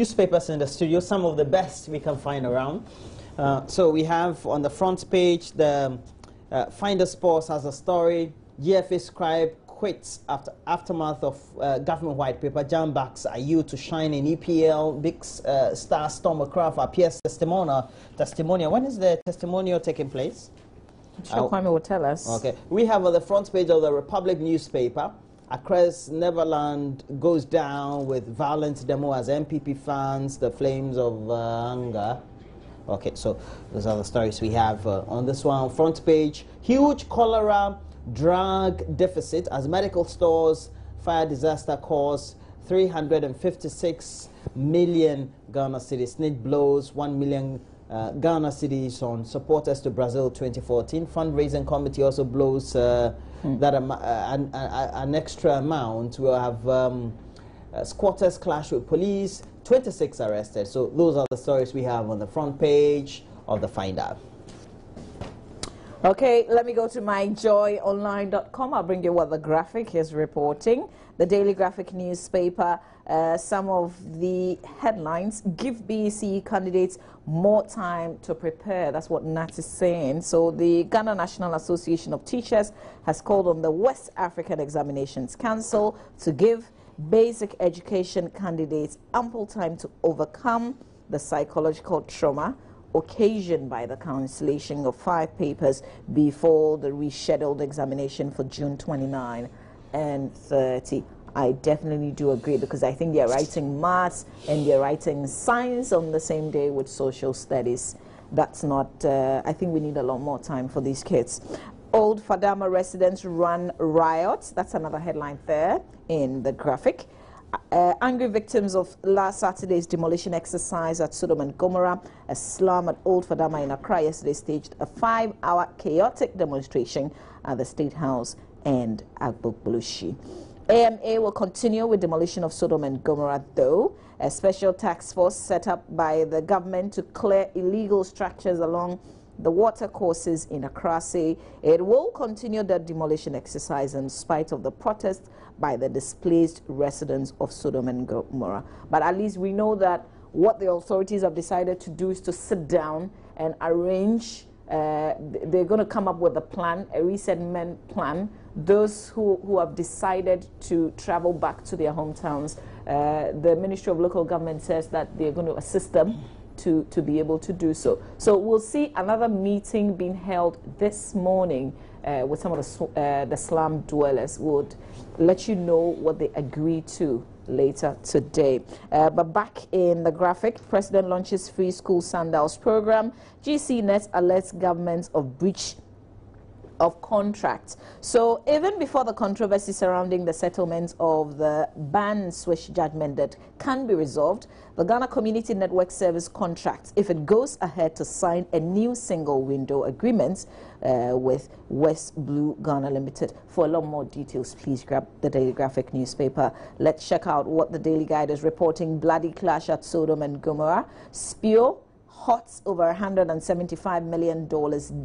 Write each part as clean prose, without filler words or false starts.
newspapers in the studio, some of the best we can find around. So we have on the front page, the Finder Sports has a story, GFA scribe quits after aftermath of government white paper. Jam backs are you to shine in EPL. Big star Stormer Craft appears testimonial. When is the testimonial taking place? Sure, Kwame will tell us. Okay. We have on the front page of the Republic newspaper, Accra's Neverland goes down with violent demo as MPP fans, the flames of anger. Okay, so those are the stories we have on this one. Front page, huge cholera drug deficit as medical stores fire disaster cause 356 million Ghana cedis. SNIT blows 1 million Ghana cedis on supporters to Brazil 2014. Fundraising committee also blows that an extra amount. We'll have squatters clash with police, 26 arrested. So those are the stories we have on the front page of the Finder. Okay, let me go to myjoyonline.com. I'll bring you what the Graphic is reporting. The Daily Graphic newspaper, some of the headlines: give BEC candidates more time to prepare. That's what Nat is saying. So the Ghana National Association of Teachers has called on the West African Examinations Council to give basic education candidates ample time to overcome the psychological trauma occasioned by the cancellation of 5 papers before the rescheduled examination for June 29 and 30. I definitely do agree, because I think they're writing maths and they're writing science on the same day with social studies. That's not, I think we need a lot more time for these kids. Old Fadama residents run riots. That's another headline there in the Graphic. Angry victims of last Saturday's demolition exercise at Sodom and Gomorrah. A slum at Old Fadama in Accra yesterday staged a 5-hour chaotic demonstration at the State House and Agbogbolushe. AMA will continue with demolition of Sodom and Gomorrah, though. A special task force set up by the government to clear illegal structures along the water courses in Accra say it will continue the demolition exercise in spite of the protest by the displaced residents of Sodom and Gomorrah. But at least we know that what the authorities have decided to do is to sit down and arrange. They're going to come up with a plan, a resettlement plan. Those who have decided to travel back to their hometowns, the Ministry of Local Government says that they're going to assist them to be able to do so. So we'll see another meeting being held this morning with some of the slum dwellers. Would let you know what they agreed to later today. But back in the Graphic, President launches free school sandals program. GCNet alerts governments of breach of contracts. So even before the controversy surrounding the settlement of the ban switch judgment that can be resolved, the Ghana Community Network Service contracts, if it goes ahead to sign a new single window agreement with West Blue Ghana Limited. For a lot more details, please grab the Daily Graphic newspaper. Let's check out what the Daily Guide is reporting. Bloody clash at Sodom and Gomorrah. Spio hots over $175 million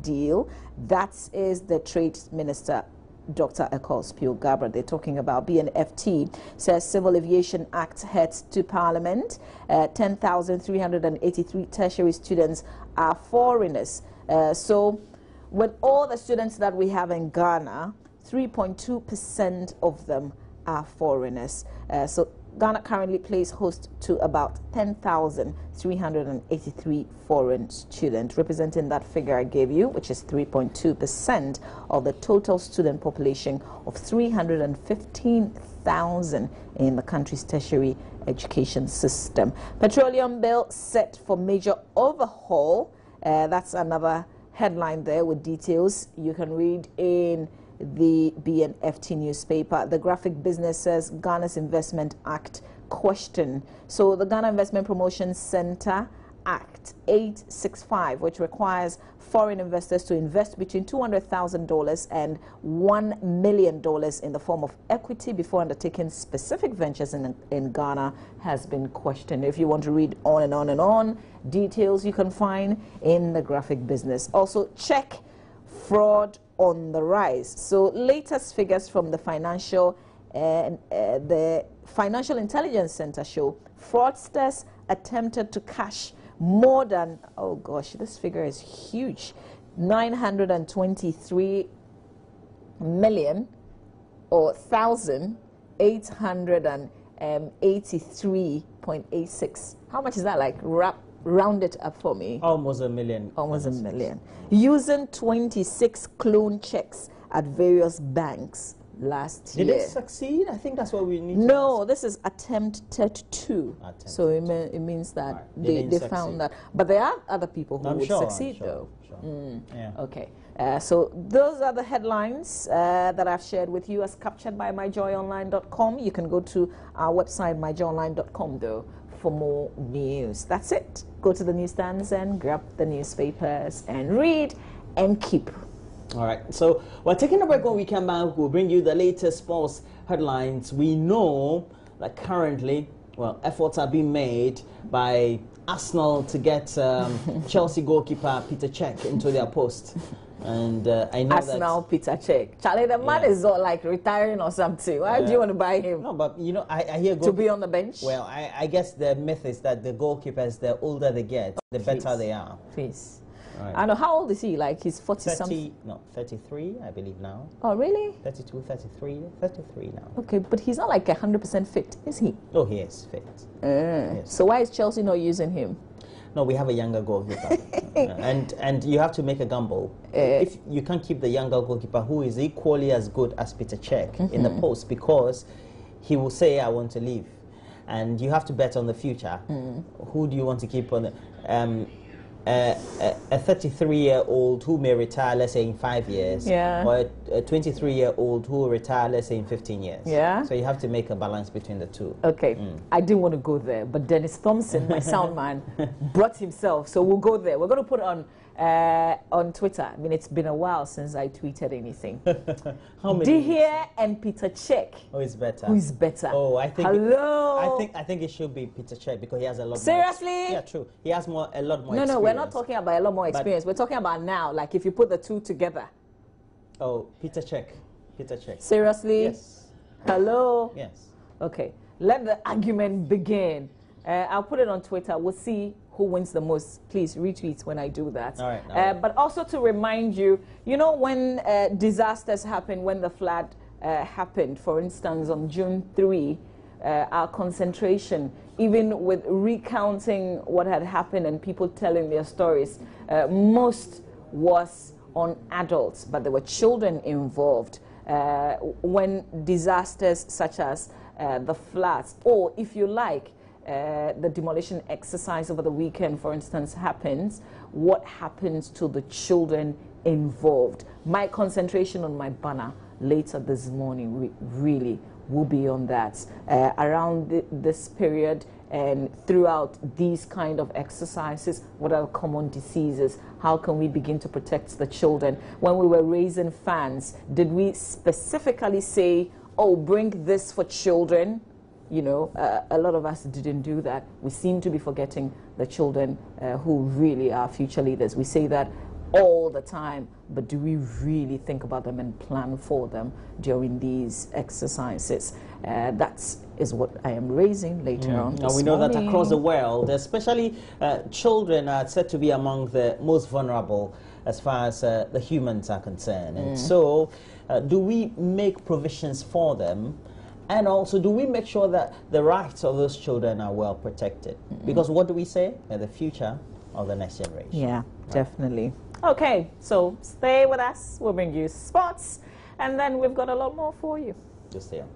deal. That is the Trade Minister, Dr. Ecole Spio-Garbrah. They're talking about BNFT. Says Civil Aviation Act heads to Parliament. 10,383 tertiary students are foreigners. So with all the students that we have in Ghana, 3.2% of them are foreigners. So Ghana currently plays host to about 10,383 foreign students, representing that figure I gave you, which is 3.2% of the total student population of 315,000 in the country's tertiary education system. Petroleum bill set for major overhaul. That's another headline there with details you can read in the BNFT newspaper. The Graphic Business says Ghana's Investment Act question. So the Ghana Investment Promotion Center Act 865, which requires foreign investors to invest between $200,000 and $1 million in the form of equity before undertaking specific ventures in Ghana, has been questioned. If you want to read on and on and on, details you can find in the Graphic Business. Also check fraud on the rise. So latest figures from the Financial Intelligence Center show fraudsters attempted to cash more than, oh gosh, this figure is huge, 923 million or 1,883.86. How much is that? Like, round it up for me. Almost a million. Almost a million. Using 26 clone checks at various banks last year. Did it succeed? I think that's what we need. No, this is attempted to. So it means that right. they found that. But there are other people who would succeed, though. Yeah. Okay. So those are the headlines that I've shared with you as captured by myjoyonline.com. You can go to our website, myjoyonline.com, though, for more news. That's it. Go to the newsstands and grab the newspapers and read and keep. All right. So we're taking a break. When we come back, we'll bring you the latest sports headlines. We know that currently, well, efforts are being made by Arsenal to get Chelsea goalkeeper Peter Cech into their post. And I know Arsenal, Peter Cech. Charlie, the man is not like retiring or something. Why do you want to buy him? No, but you know, I hear to be on the bench. Well, I guess the myth is that the goalkeepers, the older they get, the better they are. Please. Right. I know. How old is he? Like he's 40 something? No, 33, I believe now. Oh, really? 32, 33 now. Okay, but he's not like 100% fit, is he? Oh, he is fit. Yes. So why is Chelsea not using him? No, we have a younger goalkeeper. and you have to make a gamble. If you can't keep the younger goalkeeper who is equally as good as Peter Cech in the post, because he will say, I want to leave. And you have to bet on the future. Who do you want to keep on the... a 33-year-old who may retire, let's say, in 5 years, or a 23-year-old who will retire, let's say, in 15 years. Yeah. So you have to make a balance between the two. Okay. I didn't want to go there, but Dennis Thompson, my sound man, brought himself. So we'll go there. We're going to put it on Twitter. I mean, it's been a while since I tweeted anything. How many? Dihia and Peter Cech. Who is better? Who is better? Oh, I think. Hello. I think it should be Peter Cech because he has a lot. Seriously? More. Yeah, true. He has a lot more. No, experience. we're not talking about a lot more experience. We're talking about now. Like if you put the two together. Oh, Peter Cech. Peter Cech. Seriously? Yes. Hello. Yes. Okay. Let the argument begin. I'll put it on Twitter. We'll see who wins the most. Please retweet when I do that. All right. But also to remind you, you know, when disasters happen, when the flood happened, for instance, on June 3, our concentration, even with recounting what had happened and people telling their stories, most was on adults, but there were children involved. When disasters such as the floods, or if you like, the demolition exercise over the weekend, for instance, happens, what happens to the children involved? My concentration on my banner later this morning really will be on that. Around this period and throughout these kind of exercises, what are common diseases? How can we begin to protect the children? When we were raising funds, did we specifically say, oh, bring this for children? You know, a lot of us didn't do that. We seem to be forgetting the children who really are future leaders. We say that all the time, but do we really think about them and plan for them during these exercises? That is what I am raising later on. Now we know that across the world, especially children are said to be among the most vulnerable as far as the humans are concerned. And so do we make provisions for them? And also, do we make sure that the rights of those children are well protected? Because what do we say? They're the future of the next generation. Yeah, definitely. Okay, so stay with us. We'll bring you sports, and then we've got a lot more for you. Just stay on.